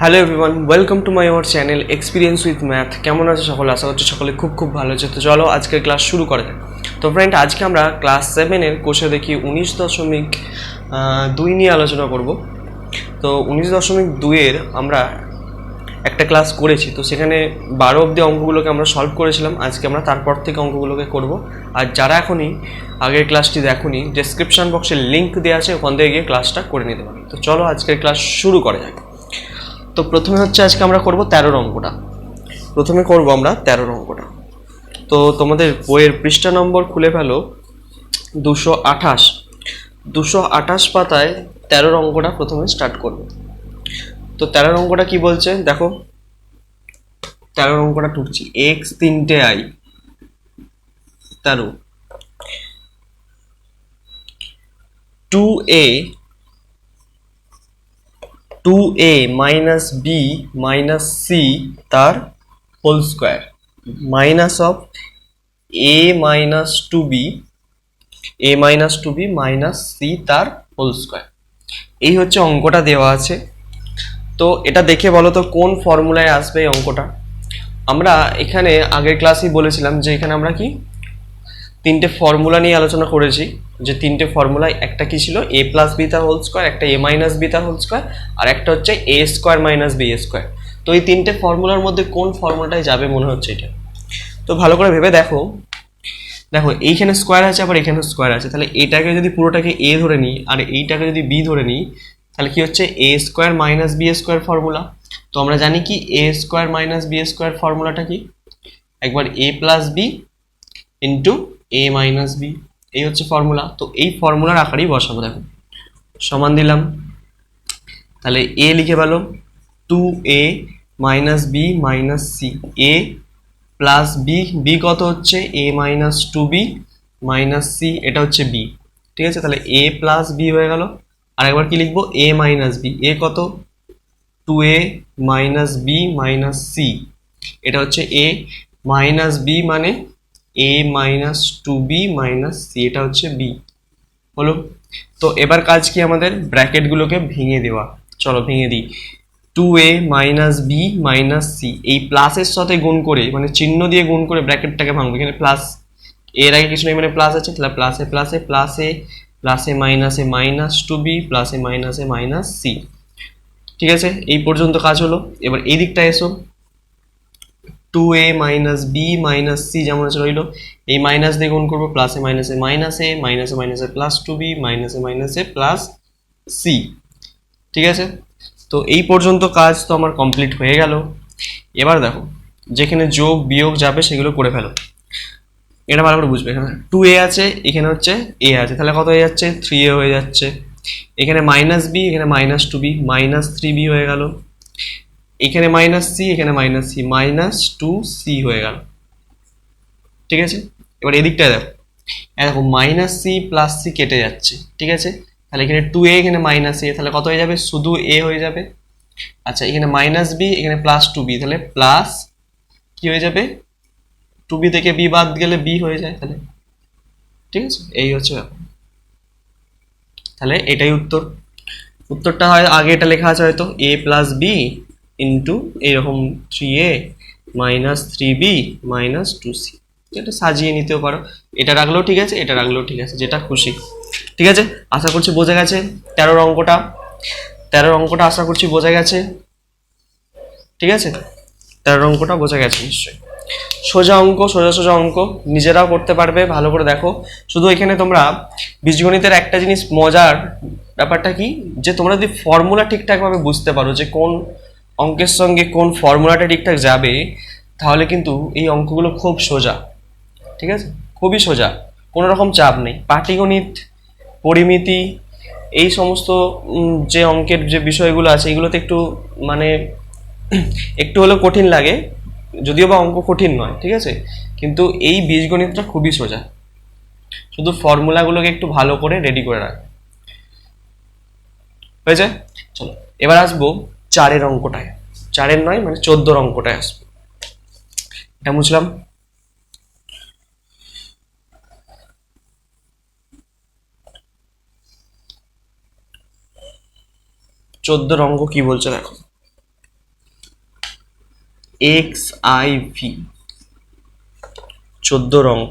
Hello everyone, welcome to my our channel experience with math. কেমন আছে সকলে? আশা করছি সকলে খুব ভালো আছে। তো চলো আজকের ক্লাস শুরু করা যাক। তো ফ্রেন্ড, আজকে আমরা ক্লাস 7-এর কোষে দেখি 19.2 নিয়ে আলোচনা করব। তো 19.2-এর আমরা একটা ক্লাস করেছি, তো সেখানে 12 অবধি অঙ্কগুলোকে আমরা সলভ করেছিলাম। আজকে আমরা তারপর থেকে অঙ্কগুলোকে করব। আর যারা এখনই আগের ক্লাসটি দেখোনি, ডেসক্রিপশন বক্সে লিঙ্ক দেওয়া আছে, ওখান থেকে গিয়ে ক্লাসটা করে নিতে পারি। তো চলো আজকের ক্লাস শুরু করা যাক। তো প্রথমে হচ্ছে আজকে আমরা করব 13 অঙ্কটা। প্রথমে করব আমরা 13 অঙ্কটা। তো তোমাদের বইয়ের পৃষ্ঠা নম্বর খুলে ফেলো 228। 228 পাতায় 13 অঙ্কটা প্রথমে স্টার্ট করব। তো 13 অঙ্কটা কি বলছে দেখো। 13 অঙ্কটা টুকছি। এক্স 3টে I 13 2a 2a minus B minus C তার whole square minus of a minus 2b minus C তার হোল স্কোয়ার। এই হচ্ছে অঙ্কটা দেওয়া আছে। তো এটা দেখে বলো তো কোন ফর্মুলায় আসবে এই অঙ্কটা। আমরা এখানে আগের ক্লাসেই বলেছিলাম যে এখানে আমরা কি তিনটে ফর্মুলা নিয়ে আলোচনা করেছি। যে তিনটে ফর্মুলায় একটা কি ছিল, এ প্লাস বি তার হোল স্কোয়ার, একটা এ মাইনাস বি তার হোল স্কোয়ার, আর একটা হচ্ছে A square minus B square. তো এই তিনটে ফর্মুলার মধ্যে কোন ফর্মুলাটায় যাবে মনে হচ্ছে এটা। তো ভালো করে ভেবে দেখো। দেখো এইখানে স্কোয়ার আছে, আবার এখানে স্কোয়ার আছে, তাহলে এটাকে যদি পুরোটাকে এ ধরে নিই আর এইটাকে যদি বি ধরে নিই, তাহলে কি হচ্ছে A square minus B square formula. তো আমরা জানি কি A square minus B square ফর্মুলাটা কি, একবার A plus B into A minus B, এই হচ্ছে ফর্মুলা। তো এই ফর্মুলার আকারেই বসাবো। দেখো সমান দিলাম, তাহলে এ লিখে পেলো 2a minus B minus C, A plus B, B কত হচ্ছে এ মাইনাস 2b মাইনাস সি, এটা হচ্ছে বি। ঠিক আছে, তাহলে এ প্লাস বি হয়ে গেল। আর একবার কি লিখবো, এ মাইনাস বি, এ কত 2a minus B minus C, এটা হচ্ছে এ মাইনাস বি মানে A minus 2b minus C, এটা হচ্ছে বি হলো। তো এবার কাজ কি আমাদের, ব্র্যাকেটগুলোকে ভেঙে দেওয়া। চলো ভেঙে দিই। 2a minus B minus C, এই প্লাসের সাথে গুণ করে মানে চিহ্ন দিয়ে গুণ করে ব্র্যাকেটটাকে ভাঙবো। এখানে প্লাস, এর আগে কিছু নেই মানে প্লাস আছে, তাহলে প্লাসে প্লাসে প্লাসে প্লাসে মাইনাসে মাইনাস 2b প্লাসে মাইনাসে মাইনাস সি। ঠিক আছে, এই পর্যন্ত কাজ হলো। এবার এই দিকটা এসো, 2a minus B minus C যেমন আছে রইলো, এই মাইনাস দিয়ে গুণ করবো, প্লাসে মাইনাসে মাইনাসে মাইনাসে মাইনাসে প্লাস 2b মাইনাসে মাইনাসে প্লাস সি। ঠিক আছে, তো এই পর্যন্ত কাজ তো আমার কমপ্লিট হয়ে গেল। এবার দেখো যেখানে যোগ বিয়োগ যাবে সেগুলো করে ফেলো। এটা ভালো করে বুঝবে। এখানে 2a আছে, এখানে হচ্ছে a আছে, তাহলে কত হয়ে যাচ্ছে 3a হয়ে যাচ্ছে। এখানে মাইনাস বি, এখানে মাইনাস 2b মাইনাস 3b হয়ে গেল। এখানে মাইনাস সি, এখানে মাইনাস সি মাইনাস 2c হয়ে গেল। ঠিক আছে, এবার এদিকটায় দেখো, দেখো মাইনাস সি প্লাস সি কেটে যাচ্ছে। ঠিক আছে, তাহলে এখানে 2a এখানে মাইনাস এ, তাহলে কত হয়ে যাবে, শুধু a হয়ে যাবে। আচ্ছা এখানে মাইনাস বি, এখানে প্লাস 2b, তাহলে প্লাস কি হয়ে যাবে, 2b থেকে b বাদ গেলে b হয়ে যায় তাহলে। ঠিক আছে, এই হচ্ছে ব্যাপার। তাহলে এটাই উত্তর। উত্তরটা হয় আগে এটা লেখা আছে হয়তো a প্লাস বি ইন্টু এইরকম 3a minus 3b minus 2c। এটা সাজিয়ে নিতেও পারো, এটা রাখলেও ঠিক আছে, এটা রাখলেও ঠিক আছে, যেটা খুশি। ঠিক আছে, আশা করছি বোঝা গেছে 13 অঙ্কটা। 13 অঙ্কটা আশা করছি বোঝা গেছে। ঠিক আছে, 13 অঙ্কটা বোঝা গেছে নিশ্চয়ই। সোজা অঙ্ক, সোজা সোজা অঙ্ক, নিজেরাও করতে পারবে। ভালো করে দেখো। শুধু এখানে তোমরা বীজগণিতের একটা জিনিস মজার ব্যাপারটা কি, যে তোমরা যদি ফর্মুলা ঠিকঠাকভাবে বুঝতে পারো যে কোন অঙ্কের সঙ্গে কোন ফর্মুলাটা ঠিকঠাক যাবে, তাহলে কিন্তু এই অঙ্কগুলো খুব সোজা। ঠিক আছে, খুবই সোজা, কোনো রকম চাপ নেই। পাটিগণিত, পরিমিতি, এই সমস্ত যে অঙ্কের যে বিষয়গুলো আছে এগুলোতে একটু মানে একটু হলেও কঠিন লাগে, যদিও বা অঙ্ক কঠিন নয়। ঠিক আছে, কিন্তু এই বীজগণিতটা খুবই সোজা, শুধু ফর্মুলাগুলোকে একটু ভালো করে রেডি করে রাখ। হয়েছে, চলো এবার আসবো 4-এর অঙ্কটায়। 4-এর নয় মানে 14-র অঙ্কটায় আসবো। এটা বুঝলাম। চোদ্দোর অঙ্ক কি বলছে দেখো। এক্স আই ভি 14 অঙ্ক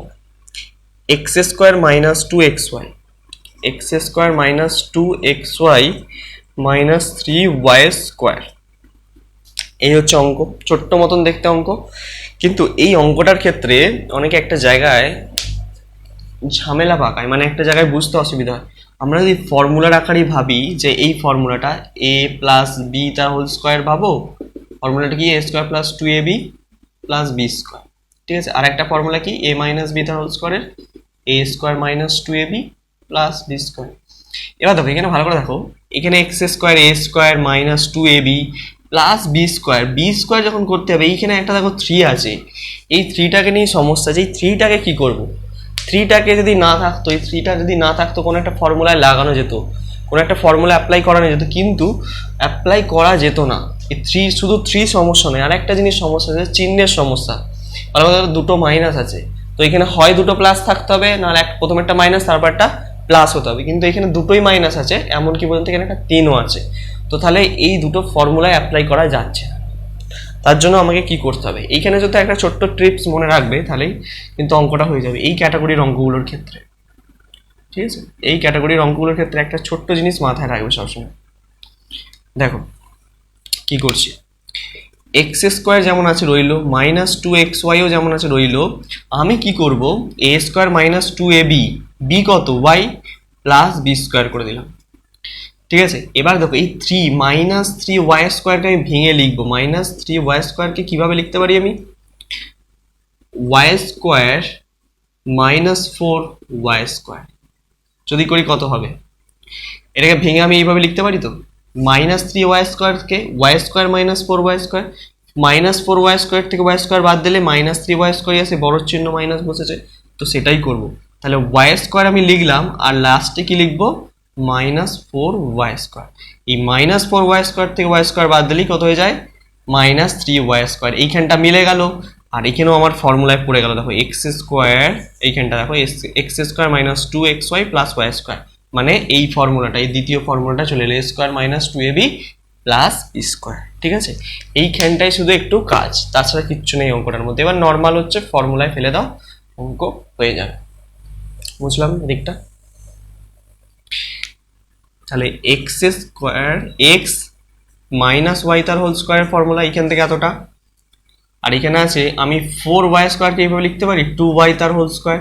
x square minus 2xy x square minus 2xy minus 3y square. এই হচ্ছে অঙ্ক, ছোট্ট মতন দেখতে অঙ্ক, কিন্তু এই অঙ্কটার ক্ষেত্রে অনেকে একটা জায়গায় ঝামেলা পাকায়, মানে একটা জায়গায় বুঝতে অসুবিধা হয়। আমরা যদি ফর্মুলার আকারেই ভাবি যে এই ফর্মুলাটা এ প্লাস বি তার হোল স্কোয়ার ভাবো, ফর্মুলাটা কি A square plus 2ab plus B square, ঠিক আছে। আর একটা ফর্মুলা কি এ মাইনাস বি তার হোল স্কোয়ারের A square minus 2ab plus B square. এবার দেখো এখানে ভালো করে দেখো, এখানে এক্স স্কোয়ার এ square minus 2ab plus B square যখন করতে হবে, এইখানে একটা দেখো 3 আছে, এই 3টাকে নিয়ে সমস্যা যে এই 3টাকে কি করব। 3টাকে যদি না থাকতো, এই 3টা যদি না থাকতো কোনো একটা ফর্মুলায় লাগানো যেত, কোনো একটা ফর্মুলা অ্যাপ্লাই করানো যেত, কিন্তু অ্যাপ্লাই করা যেত না। এই 3 শুধু 3 সমস্যা নয়, আর একটা জিনিস সমস্যা আছে, চিহ্নের সমস্যা। ভালো কথা, দুটো মাইনাস আছে, তো এখানে হয় দুটো প্লাস থাকতে হবে, নাহলে প্রথম একটা মাইনাস তারপর একটা প্লাস হতে হবে, কিন্তু এখানে দুটোই মাইনাস আছে, এমনকি পর্যন্ত এখানে একটা 3ও আছে। তো তাহলে এই দুটো ফর্মুলায় অ্যাপ্লাই করা যাচ্ছে না। তার জন্য আমাকে কি করতে হবে, এইখানে যদি একটা ছোট্ট ট্রিপস মনে রাখবে, তাহলেই কিন্তু অঙ্কটা হয়ে যাবে এই ক্যাটাগরির অঙ্কগুলোর ক্ষেত্রে, ঠিক আছে। এই ক্যাটাগরির অঙ্কগুলোর ক্ষেত্রে একটা ছোট্ট জিনিস মাথায় রাখবে সবসময়। দেখো কি করছি, এক্স স্কোয়ার যেমন আছে রইলো, মাইনাস 2xyও যেমন আছে রইলো, আমি কি করব এ স্কোয়ার মাইনাস 2ab বি কত ওয়াই প্লাস বি স্কোয়ার করে দিলাম, ঠিক আছে। এবার দেখো এই 3 মাইনাস 3y স্কোয়ারকে আমি ভেঙে লিখবো, মাইনাস 3y স্কোয়ারকে কিভাবে লিখতে পারি আমি, y square minus 4y square যদি করি কত হবে, এটাকে ভেঙে আমি এইভাবে লিখতে পারি তো, মাইনাস 3y স্কোয়ারকে y square minus 4y square, minus 4y square থেকে y স্কোয়ার বাদ দিলে মাইনাস 3y স্কোয়ারই আছে, বড় চিহ্ন মাইনাস বসেছে, তো সেটাই করব। তাহলে y স্কোয়ার আমি লিখলাম, আর লাস্টে কি লিখবো, মাইনাস 4y স্কোয়ার। এই মাইনাস 4y স্কোয়ার থেকে y স্কোয়ার বাদ দিলেই কত হয়ে যায়, মাইনাস 3y স্কোয়ার। এইখানটা মিলে গেল, আর এখানেও আমার ফর্মুলায় পড়ে গেল, দেখো এক্স স্কোয়ার, এইখানটা দেখো X square minus 2xy plus y square, মানে এই ফর্মুলাটা, এই দ্বিতীয় ফর্মুলাটা চলে এলো, A square minus 2ab plus B square, ঠিক আছে। এইখানটায় শুধু একটু কাজ, তাছাড়া কিচ্ছু নেই অঙ্কটার মধ্যে। এবার নর্মাল হচ্ছে ফর্মুলায় ফেলে দাও, অঙ্ক হয়ে যাবে, বুঝলাম এদিকটা। তাহলে x square x minus y তার হোল স্কোয়ারের ফর্মুলা এইখান থেকে এতটা, আর এখানে আছে আমি 4y স্কোয়ারকে এইভাবে লিখতে পারি 2y তার whole square,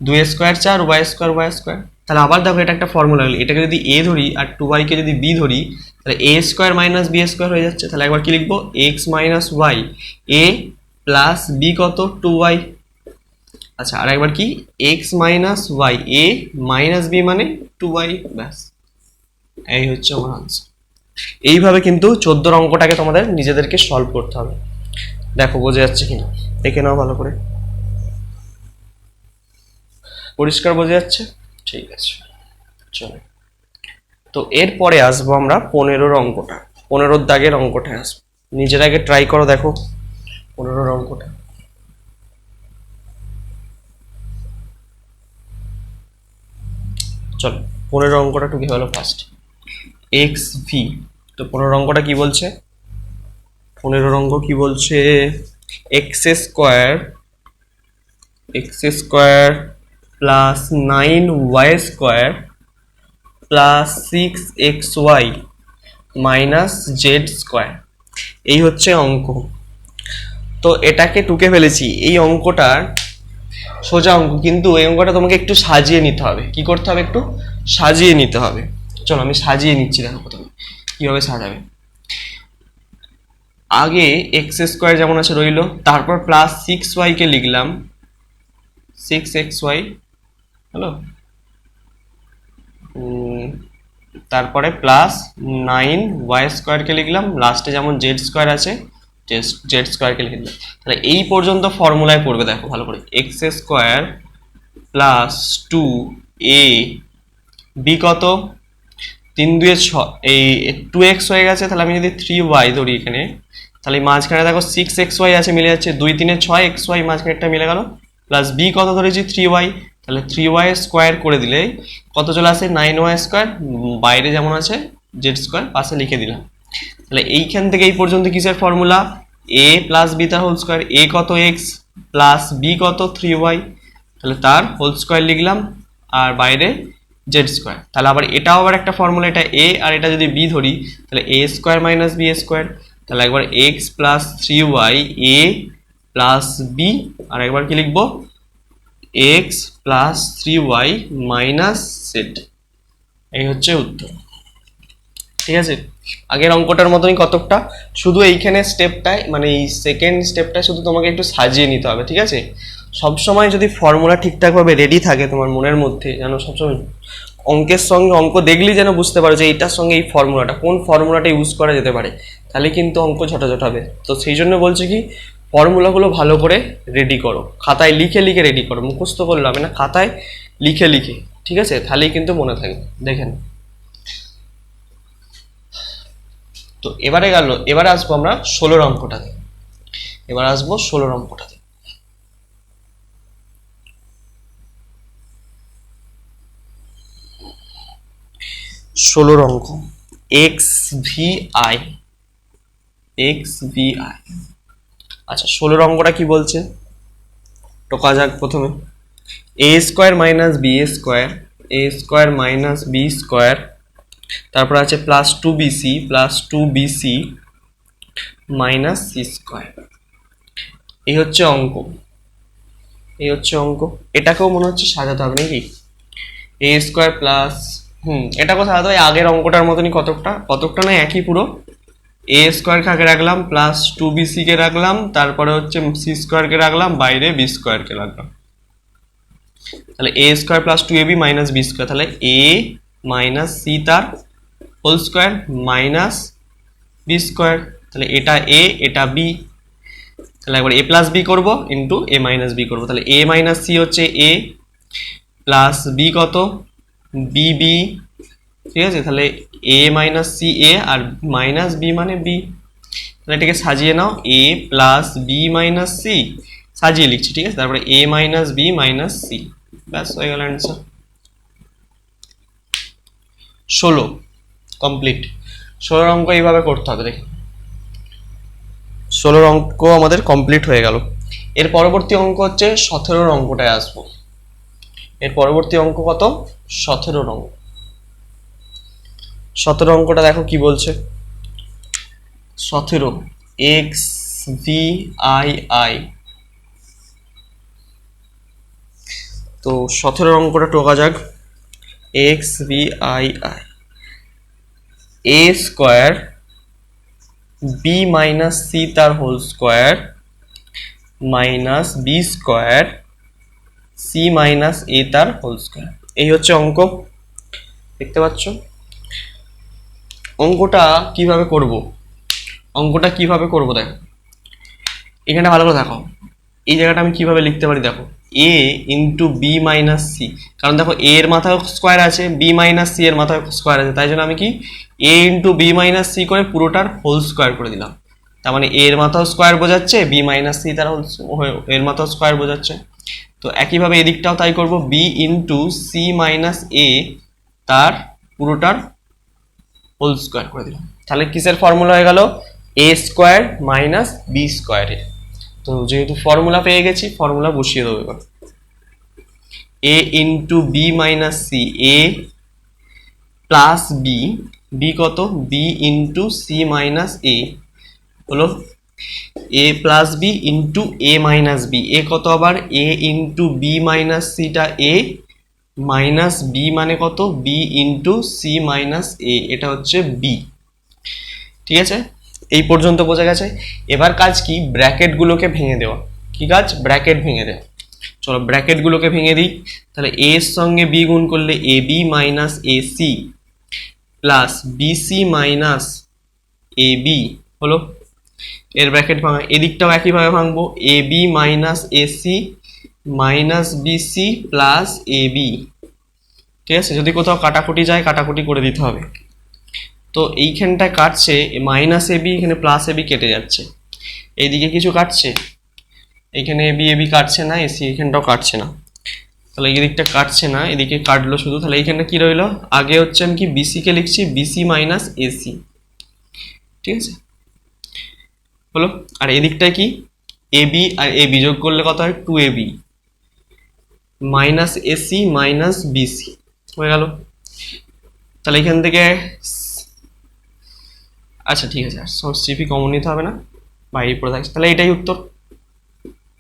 2 square 4 y square y square. তাহলে আবার দেখো এটা একটা ফর্মুলা হলো, এটাকে যদি a ধরি আর 2y কে যদি b ধরি, তাহলে a square minus B square হয়ে যাচ্ছে। তাহলে একবার কি লিখবো, x minus y a plus b কত 2y। আচ্ছা আর একবার কি, x minus y a minus b মানে 2y, ব্যাস এই হচ্ছে আমার আনসার। এইভাবে কিন্তু 14 অঙ্কটাকে তোমাদের নিজেদেরকে সলভ করতে হবে। দেখো বোঝা যাচ্ছে কিনা দেখে নাও ভালো করে, পরিষ্কার বোঝা যাচ্ছে, ঠিক আছে চলো। তো এরপরে আসবো আমরা 15 অঙ্কটা, 15 দাগের অঙ্কটা আসবো, নিজের আগে ট্রাই করো, দেখো 15 অঙ্কটা। চলো 15 অঙ্কটা একটু কি হলো ফার্স্ট, এক্স ভি। তো 15 অঙ্কটা কি বলছে, 15 অঙ্ক কি বলছে, x square plus 9y square plus 6xy minus Z square, এই হচ্ছে অঙ্ক। তো এটাকে টুকে ফেলেছি, এই অঙ্কটা সোজা অঙ্ক, কিন্তু এই অঙ্কটা তোমাকে একটু সাজিয়ে নিতে হবে। কি করতে হবে, একটু সাজিয়ে নিতে হবে। চলো আমি সাজিয়ে নিচ্ছি, দেখো প্রথমে কিভাবে সাজাবে। আগে এক্স স্কোয়ার যেমন আছে রইলো, তারপর প্লাস 6y কে লিখলাম 6xy, হ্যালো, তারপরে প্লাস 9y স্কোয়ারকে লিখলাম, লাস্টে যেমন জেড স্কোয়ার আছে জেড স্কোয়ারকে লিখে দিলাম। তাহলে এই পর্যন্ত ফর্মুলায় পড়বে, দেখো ভালো করে, x square plus 2a B কত 3 2 6, এই 2x হয়ে গেছে। তাহলে আমি যদি 3y ধরি এখানে, তাহলে মাঝখানে দেখো 6xy আছে, মিলে যাচ্ছে 2 3 6xy, মাঝখানেরটা মিলে গেল, প্লাস বি কত ধরেছি 3y, তাহলে 3y স্কোয়ার করে দিলে কত চলে আসে 9y স্কোয়ার, বাইরে যেমন আছে জেড স্কোয়ার পাশে লিখে দিলাম। তাহলে এইখান থেকে এই পর্যন্ত কিসের ফর্মুলা, এ প্লাস বি তার হোল স্কোয়ার, এ কত এক্স প্লাস বি কত 3y, তাহলে তার হোল স্কোয়ার লিখলাম আর বাইরে জেড স্কোয়ার। তাহলে আবার এটাও আবার একটা ফর্মুলা, এটা এ আর এটা যদি বি ধরি তাহলে এ স্কোয়ার মাইনাস বি স্কোয়ার, তাহলে একবার এক্স প্লাস 3y এ প্লাস বি, আর একবার কি লিখবো x plus 3y minus Z. এই হচ্ছে উত্তর। ঠিক আছে, আগের অঙ্কটার মতনই কতকটা, শুধু এইখানে স্টেপটায় মানে এই সেকেন্ড স্টেপটায় শুধু তোমাকে একটু সাজিয়ে নিতে হবে। ঠিক আছে, সবসময় যদি ফর্মুলা ঠিকঠাকভাবে রেডি থাকে তোমার মনের মধ্যে, যেন সবসময় অঙ্কের সঙ্গে অঙ্ক দেখলেই যেন বুঝতে পারো যে এইটার সঙ্গে এই ফর্মুলাটা, কোন ফর্মুলাটা ইউজ করা যেতে পারে, তাহলে কিন্তু অঙ্ক ঝটাঝট হবে। তো সেই জন্য বলছি কি ফর্মুলাগুলো ভালো করে রেডি করো, খাতায় লিখে লিখে রেডি করো, মুখস্থ করলে হবে না, খাতায় লিখে লিখে। ঠিক আছে, তাহলেই কিন্তু মনে থাকবে। দেখেন, তো এবারে আসবো আমরা 16 অঙ্কটাতে। এবার আসবো 16 অঙ্কটাতে। ষোলোর অঙ্ক X V I, X V I. আচ্ছা, 16 অঙ্কটা কি বলছে টোকা যাক। প্রথমে a square minus B square, A square minus B square, তারপর আছে plus 2bc plus 2bc minus c square. এই হচ্ছে অঙ্ক, এই হচ্ছে অঙ্ক। এটাকেও মনে হচ্ছে সাজাতে হবে নাকি, এ স্কোয়ার প্লাস এটাকেও সাজাতে হবে আগের অঙ্কটার মতনই, কতকটা না একই পুরো। এ স্কোয়ারকে আগে রাখলাম, প্লাস 2bc কে রাখলাম, তারপরে হচ্ছে সি স্কোয়ারকে রাখলাম, বাইরে বি স্কোয়ারকে রাখলাম। তাহলে এ square plus 2ab minus B square, তাহলে এ মাইনাস সি তার whole square minus B square. তাহলে এটা এ এটা বি, তাহলে একবার এ প্লাস বি করবো ইন্টু এ মাইনাস বি করবো। তাহলে এ মাইনাস সি হচ্ছে এ প্লাস বি কত বি বি। ঠিক আছে, তাহলে এ মাইনাস সি এ আর মাইনাস বি মানে বি। তাহলে এটাকে সাজিয়ে নাও, A plus B minus C সাজিয়ে লিখছি। ঠিক আছে, তারপরে এ মাইনাস বি মাইনাস সি, ব্যাস হয়ে গেল অ্যান্সার। 16 কমপ্লিট। 16 অঙ্ক এইভাবে করতে হবে। দেখি 16 অঙ্ক আমাদের কমপ্লিট হয়ে গেল। এর পরবর্তী অঙ্ক হচ্ছে 17 অঙ্কটায় আসবো। এর পরবর্তী অঙ্ক কত 17 অঙ্ক। 17 অঙ্কটা দেখো কি বলছে। 17 এক্স ভি আই আই। তো 17 অঙ্কটা টোকা যাক। X V I I, A square B minus C তার whole square minus B square C minus A তার হোল স্কোয়ার। এই হচ্ছে অঙ্ক, দেখতে পাচ্ছ। অঙ্কটা কিভাবে করব, অঙ্কটা কিভাবে করব দেখো, এখানে ভালো করে দেখো, এই জায়গাটা আমি কিভাবে লিখতে পারি দেখো, এ ইন্টু বি মাইনাস সি। কারণ দেখো এ এর মাথায় স্কোয়ার আছে, বি মাইনাস সি এর মাথায় স্কোয়ার আছে, তাই জন্য আমি কি এ ইন্টু বি মাইনাস সি করে পুরোটার হোল স্কোয়ার করে দিলাম। তার মানে এর মাথাও স্কোয়ার বোঝাচ্ছে, বি মাইনাস সি তার হোল এর মাথাও স্কোয়ার বোঝাচ্ছে। তো একইভাবে এদিকটাও তাই করব, B into C minus A তার পুরোটার হোল স্কোয়ার করে দিলাম। তাহলে কিসের ফর্মুলা হয়ে গেল, এ স্কোয়ার মাইনাস বি স্কোয়ারের। তো যেহেতু ফর্মুলা পেয়ে গেছি, ফর্মুলা বসিয়ে দেবো এবার। এ into B minus C, A plus B, B কত বি ইন্টু সি মাইনাস এ হলো এ প্লাস বি ইন্টু এ মাইনাস বি। এ কত আবার এ ইন্টু বি মাইনাস সিটা এ মাইনাস বি মানে কত বি ইন্টু সি মাইনাস এ, এটা হচ্ছে বি। ঠিক আছে, এই পর্যন্ত বোঝা গেছে। এবার কাজ কি, ব্র্যাকেটগুলোকে ভেঙে দেওয়া। কি কাজ, ব্র্যাকেট ভেঙে দেওয়া। চলো ব্র্যাকেটগুলোকে ভেঙে দিই। তাহলে এ এর সঙ্গে বি গুণ করলে A B minus A C plus BC minus A B হলো এর ব্র্যাকেট ভাঙা। এদিকটাও একইভাবে ভাঙবো, A B minus A C minus BC plus A B. ঠিক আছে, যদি কোথাও কাটাকুটি যায় কাটাকুটি করে দিতে হবে। তো এইখানটা কাটছে মাইনাস এ বি, এখানে প্লাস এ বি কেটে যাচ্ছে। এইদিকে কিছু কাটছে, এখানে এ বি কাটছে না, এসি এখানটাও কাটছে না, তাহলে এই দিকটা কাটছে না, এদিকে কাটলো শুধু। তাহলে এইখানটা কি রইলো, আগে হচ্ছে আমি কি বিসি কে লিখছি বিসি মাইনাস এসি। ঠিক আছে, হলো। আর এদিকটায় কি এবি আর এবি যোগ করলে কত হয় 2ab minus AC minus BC হয়ে গেল। তাহলে এখান থেকে আচ্ছা ঠিক আছে, সিপি কমন নিতে হবে না, বাইরে পড়ে থাকছে, তাহলে এটাই উত্তর।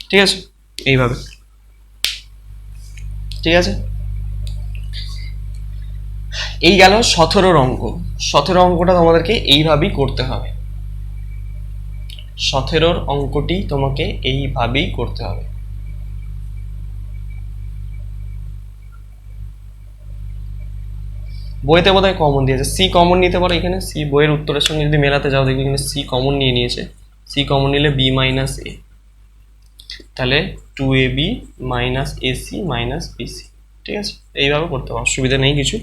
ঠিক আছে, এইভাবে। ঠিক আছে, এই গেল 17 অঙ্ক। 17 অঙ্কটা তোমাদেরকে এইভাবেই করতে হবে। 17 অঙ্কটি তোমাকে এইভাবেই করতে হবে। বইতে বোধহয় কমন দিয়েছে, সি কমন নিতে পারো এখানে, সি বইয়ের উত্তরের সঙ্গে যদি মেলাতে যাও দেখবে এখানে সি কমন নিয়ে নিয়েছে। সি কমন নিলে বি মাইনাস এ, তাহলে 2ab minus AC minus BC. ঠিক আছে, এইভাবে করতে হবে, অসুবিধা নেই কিছু।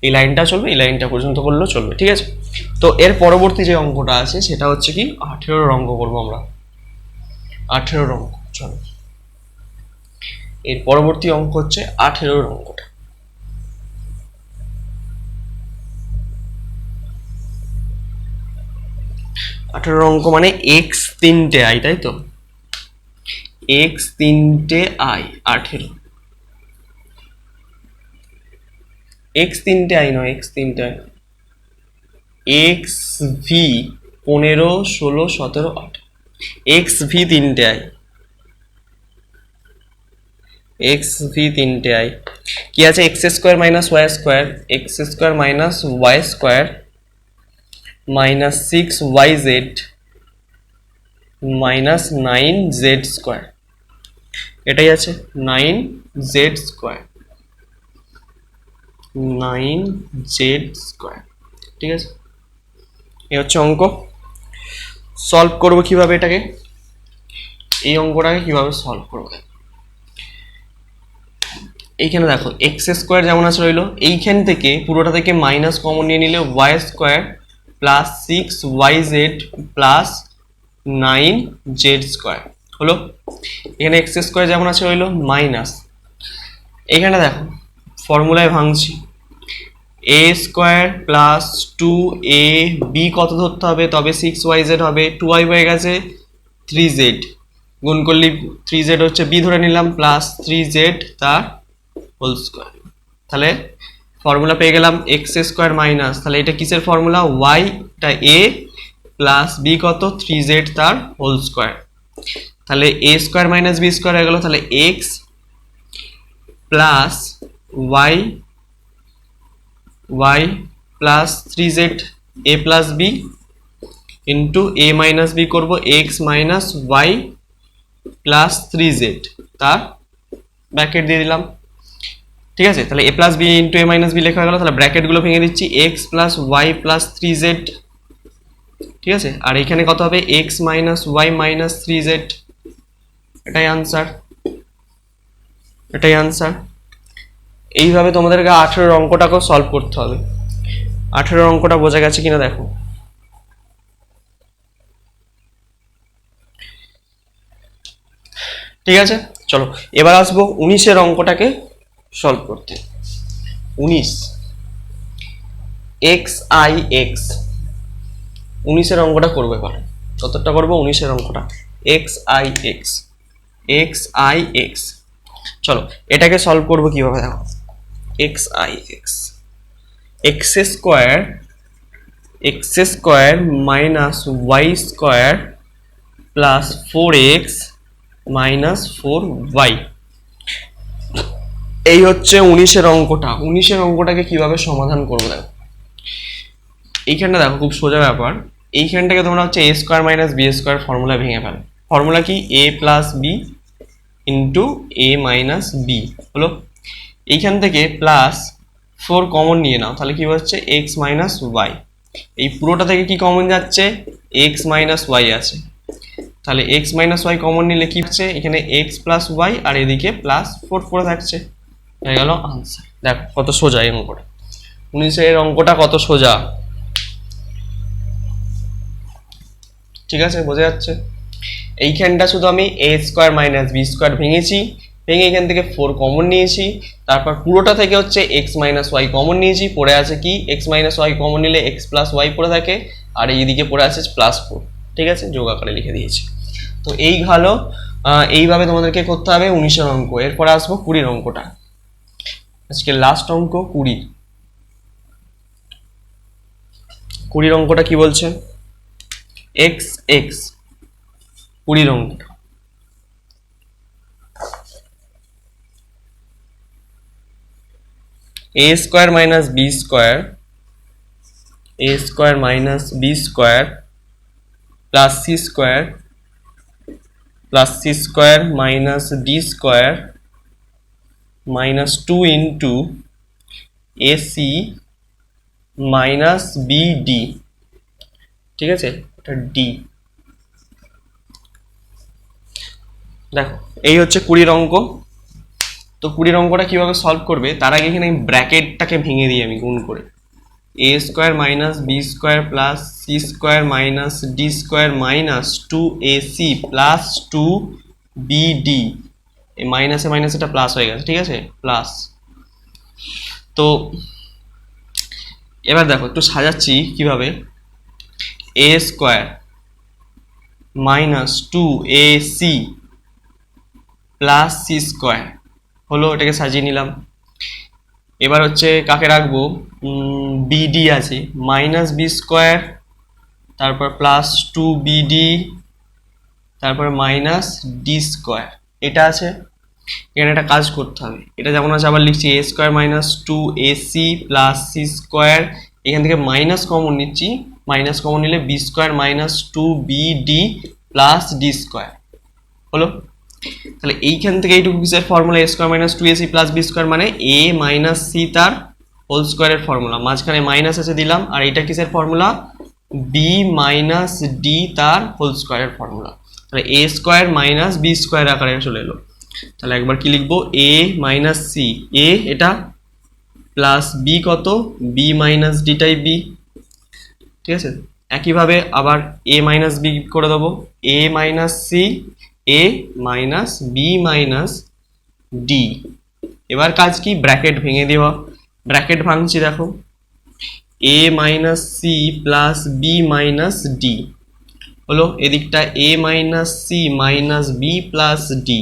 এই লাইনটা চলবে, এই লাইনটা পর্যন্ত করলেও চলবে। ঠিক আছে, তো এর পরবর্তী যে অঙ্কটা আছে সেটা হচ্ছে কি 18 অঙ্ক করবো আমরা। 18 অঙ্ক, চলো এর পরবর্তী অঙ্ক হচ্ছে 18 অঙ্কটা। 18 অঙ্ক মানে এক্স 3টে আই, তাই তো, এক্স 3টে আই 18, এক্স 3টে আই নয়, এক্স 3টে I, X V 15 16 17 18, X V 3টে আই, এক্স ভি 3টে আই কি আছে, x square minus y square, x square minus y square minus 6yz minus 9z square, এটাই আছে 9z স্কোয়ার, 9z স্কোয়ার। ঠিক আছে, এই হচ্ছে অঙ্ক। সলভ করবো কিভাবে এটাকে, এই অঙ্কটাকে কিভাবে সলভ করবো, এইখানে দেখো এক্স স্কোয়ার যেমন আছে রইলো, এইখান থেকে পুরোটা থেকে মাইনাস কমন নিয়ে নিলে y square plus 6yz plus 9z square হলো। এখানে এক্স স্কোয়ার যেমন আছে রইলো মাইনাস, এখানে দেখো ফর্মুলায় ভাঙছি, এ স্কোয়ার প্লাস 2ab কত ধরতে হবে, তবে 6yz হবে, 2y হয়ে গেছে 3z, গুণ করলে 3z হচ্ছে b ধরে নিলাম, প্লাস 3z তার হোল স্কোয়ার। তাহলে ফর্মুলা পেয়ে গেলাম এক্স স্কোয়ার মাইনাস, তাহলে এটা কিসের ফর্মুলা, ওয়াইটা এ প্লাস বি কত 3z তার হোল স্কোয়ার, তাহলে এ স্কোয়ার মাইনাস বি স্কোয়ার হয়ে গেল, তাহলে x plus y, y plus 3z a plus B into A minus B করবো x minus y plus 3z তার ব্র্যাকেট দিয়ে দিলাম। ঠিক আছে, তাহলে এ প্লাস বি ইন্টু এ মাইনাস বি লেখা হয়ে গেল, তাহলে ব্র্যাকেটগুলো ভেঙে দিচ্ছি, x plus Y plus 3z। ঠিক আছে, আর এখানে কত হবে x minus Y minus 3z, এটাই আনসার, এটাই আনসার। এইভাবে তোমাদেরকে 18 অঙ্কটাকেও সলভ করতে হবে। 18 অঙ্কটা বোঝা গেছে কিনা দেখো। ঠিক আছে, চলো এবার আসবো 19 অঙ্কটাকে সলভ করতে। 19 এক্স আই এক্স, 19 অঙ্কটা করবো এবার। কতটা করবো 19 অঙ্কটা, X I X, X I X. চলো এটাকে সলভ করবো কিভাবে দেখো, X I X, x square minus y square plus 4x minus 4y, এই হচ্ছে 19 অঙ্কটা। 19 অঙ্কটাকে কিভাবে সমাধান করবো দেখো, এইখানটা দেখো খুব সোজা ব্যাপার, এইখানটাকে তোমরা হচ্ছে A square minus B square formula ভেঙে ফেলো। ফর্মুলা কি A plus B into A minus B হলো, এইখান থেকে প্লাস 4 কমন নিয়ে নাও, তাহলে কি হচ্ছে এক্স মাইনাস ওয়াই, এই পুরোটা থেকে কি কমন যাচ্ছে এক্স মাইনাস ওয়াই আছে, তাহলে এক্স মাইনাস ওয়াই কমন নিলে কি হচ্ছে এখানে এক্স প্লাস ওয়াই আর এদিকে প্লাস 4 পড়ে থাকছে, হয়ে গেল আনসার। দেখো কত সোজা এই অঙ্কটা, 19 অঙ্কটা কত সোজা। ঠিক আছে, বোঝা যাচ্ছে। এইখানটা শুধু আমি এ স্কোয়ার মাইনাস বি স্কোয়ার ভেঙেছি, ভেঙে এখান থেকে 4 কমন নিয়েছি, তারপর পুরোটা থেকে হচ্ছে এক্স মাইনাস ওয়াই কমন নিয়েছি, পড়ে আছে কি এক্স মাইনাস ওয়াই কমন নিলে এক্স প্লাস ওয়াই পড়ে থাকে, আর এইদিকে পড়ে আছে প্লাস 4, ঠিক আছে, যোগ আকারে লিখে দিয়েছি। তো এই হলো এইভাবে তোমাদেরকে করতে হবে 19-এর অঙ্ক। এরপর আসবো 20-এর অঙ্কটা, আজকে লাস্ট অঙ্ক 20 অঙ্কটা কি বলছে, এক্স এক্স 20 অঙ্কটা। A square minus B square, A square minus B square plus C square minus D square minus 2 into AC minus BD. ঠিক আছে, এটা ডি। দেখো এই হচ্ছে 20 অঙ্ক। তো 20 অঙ্কটা কিভাবে সলভ করবে তার আগে এখানে ব্র্যাকেটটাকে ভেঙে দিই আমি গুণ করে। A square minus B square plus C square minus D square minus 2ac plus 2bd, এই মাইনাসে মাইনাস এটা প্লাস হয়ে গেছে, ঠিক আছে, প্লাস। তো এবার দেখো একটু সাজাচ্ছি কিভাবে, A square minus 2ac plus C square হলো, এটাকে সাজিয়ে নিলাম। এবার হচ্ছে কাকে রাখবো, বিডি আছে, মাইনাস বি স্কোয়ার তারপর প্লাস 2bd তারপর মাইনাস ডি স্কোয়ার, এটা আছে। এখানে একটা কাজ করতে হবে, এটা যেমন আছে আবার লিখছি A square minus 2ac plus C square, এখান থেকে মাইনাস কমন নিচ্ছি, মাইনাস কমন নিলে B square minus 2bd plus D square হলো। তাহলে এইখান থেকে এইটুকু কিসের formula, A square minus 2ac plus B square মানে এ মাইনাস সি তার হোল স্কোয়ারের ফর্মুলা, মাঝখানে মাইনাস আছে দিলাম, আর এটা কিসের ফর্মুলা, বি মাইনাস ডি তার হোল স্কোয়ারের ফর্মুলা। তাহলে এ স্কোয়ার মাইনাস বি স্কোয়ার আকারে চলে এলো। তাহলে একবার কি লিখবো, এ মাইনাস সি, এ এটা প্লাস বি কত, বি মাইনাস ডিটাই বি, ঠিক আছে। একইভাবে আবার এ মাইনাস বি করে দেবো, A minus C, A minus B minus D. এবার কাজ কি, ব্র্যাকেট ভেঙে দেওয়া, ব্র্যাকেট ভাঙছি দেখো, A minus C plus B minus D হলো, এদিকটা A minus C minus B plus D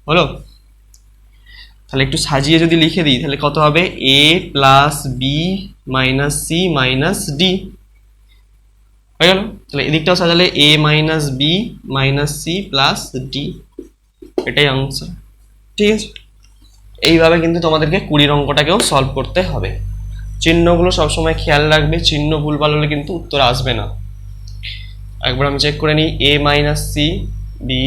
হলো। তাহলে একটু সাজিয়ে যদি লিখে দিই তাহলে কত হবে, A plus B minus C minus D হয়ে গেল। তাহলে এদিকটাও সাজালে A minus B minus C plus D, এটাই আনসার, ঠিক আছে। এইভাবে কিন্তু তোমাদেরকে 20 অঙ্কটাকেও সলভ করতে হবে। চিহ্নগুলো সবসময় খেয়াল রাখবে, চিহ্ন ভুলভাল হলে কিন্তু উত্তর আসবে না। একবার আমি চেক করে নিই, A minus C B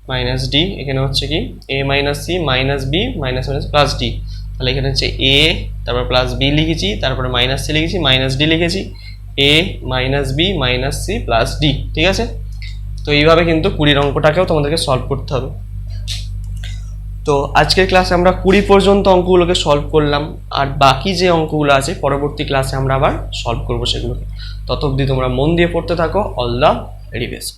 minus D, এখানে হচ্ছে কি A minus C minus B minus minus plus D, তাহলে এখানে হচ্ছে এ তারপর প্লাস বি লিখেছি, তারপরে মাইনাস সি লিখেছি, মাইনাস ডি লিখেছি, A minus B minus C plus D, ঠিক আছে। তো এইভাবে কিন্তু 20 অঙ্কটাকেও তোমাদেরকে সলভ করতে হবে। তো আজকের ক্লাসে আমরা 20 পর্যন্ত অঙ্কগুলোকে সলভ করলাম, আর বাকি যে অঙ্কগুলো আছে পরবর্তী ক্লাসে আমরা আবার সলভ করবো সেগুলোকে। তত অবধি তোমরা মন দিয়ে পড়তে থাকো। All the very best.